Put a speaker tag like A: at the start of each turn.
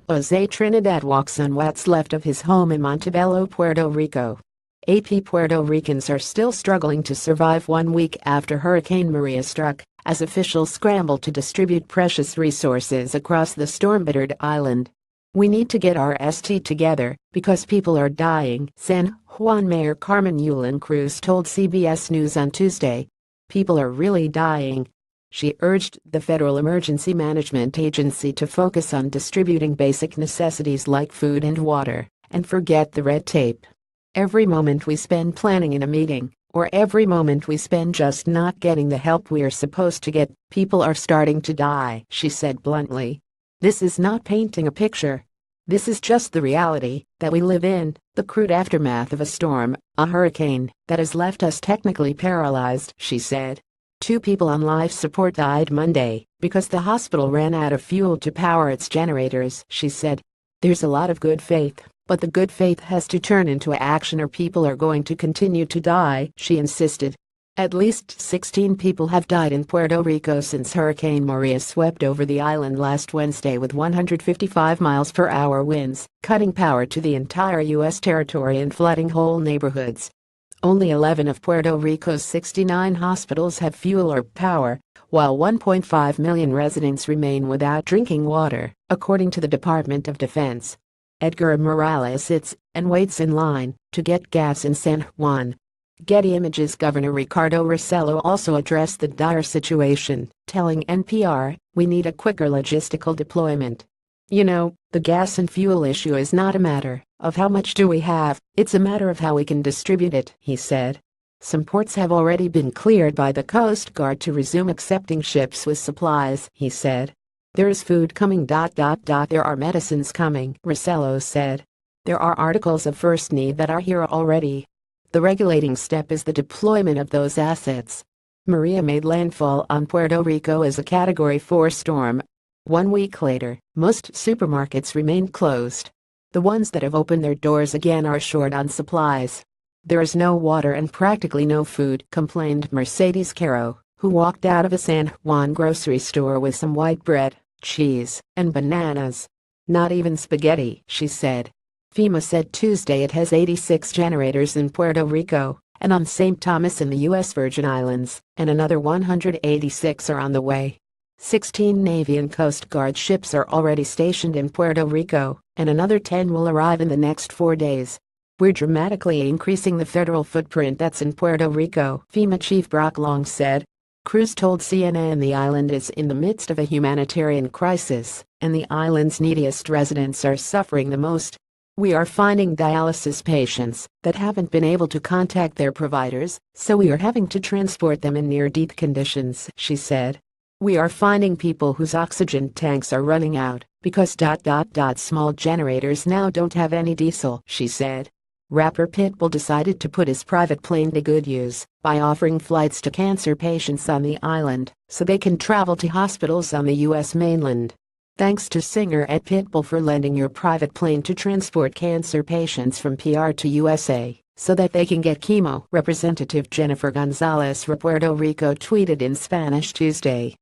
A: Jose Trinidad walks on what's left of his home in Montebello, Puerto Rico. Puerto Ricans are still struggling to survive 1 week after Hurricane Maria struck, as officials scramble to distribute precious resources across the storm-battered island. "We need to get our ST together, because people are dying," San Juan Mayor Carmen Yulín Cruz told CBS News on Tuesday. "People are really dying." She urged the Federal Emergency Management Agency to focus on distributing basic necessities like food and water, and forget the red tape. "Every moment we spend planning in a meeting, or every moment we spend just not getting the help we're supposed to get, people are starting to die," she said bluntly. "This is not painting a picture. This is just the reality that we live in, the crude aftermath of a storm, a hurricane, that has left us technically paralyzed," she said. 2 people on life support died Monday because the hospital ran out of fuel to power its generators, she said. "There's a lot of good faith, but the good faith has to turn into action or people are going to continue to die," she insisted. At least 16 people have died in Puerto Rico since Hurricane Maria swept over the island last Wednesday with 155 miles-per-hour winds, cutting power to the entire U.S. territory and flooding whole neighborhoods. Only 11 of Puerto Rico's 69 hospitals have fuel or power, while 1.5 million residents remain without drinking water, according to the Department of Defense. Edgar Morales sits and waits in line to get gas in San Juan. Getty Images Governor Ricardo Rossello also addressed the dire situation, telling NPR, "We need a quicker logistical deployment. You know, the gas and fuel issue is not a matter of how much do we have, it's a matter of how we can distribute it," he said. "Some ports have already been cleared by the Coast Guard to resume accepting ships with supplies," he said. "There is food coming. There are medicines coming," Rossello said. "There are articles of first need that are here already. The regulating step is the deployment of those assets." Maria made landfall on Puerto Rico as a Category 4 storm. 1 week later, most supermarkets remain closed. The ones that have opened their doors again are short on supplies. "There is no water and practically no food," complained Mercedes Caro, who walked out of a San Juan grocery store with some white bread, cheese, and bananas. "Not even spaghetti," she said. FEMA said Tuesday it has 86 generators in Puerto Rico and on St. Thomas in the U.S. Virgin Islands, and another 186 are on the way. 16 Navy and Coast Guard ships are already stationed in Puerto Rico, and another 10 will arrive in the next 4 days. "We're dramatically increasing the federal footprint that's in Puerto Rico," FEMA Chief Brock Long said. Cruz told CNN the island is in the midst of a humanitarian crisis, and the island's neediest residents are suffering the most. "We are finding dialysis patients that haven't been able to contact their providers, so we are having to transport them in near-death conditions," she said. "We are finding people whose oxygen tanks are running out because small generators now don't have any diesel," she said. Rapper Pitbull decided to put his private plane to good use by offering flights to cancer patients on the island so they can travel to hospitals on the U.S. mainland. "Thanks to singer Ed Pitbull for lending your private plane to transport cancer patients from PR to USA so that they can get chemo," Representative Jennifer Gonzalez from Puerto Rico tweeted in Spanish Tuesday.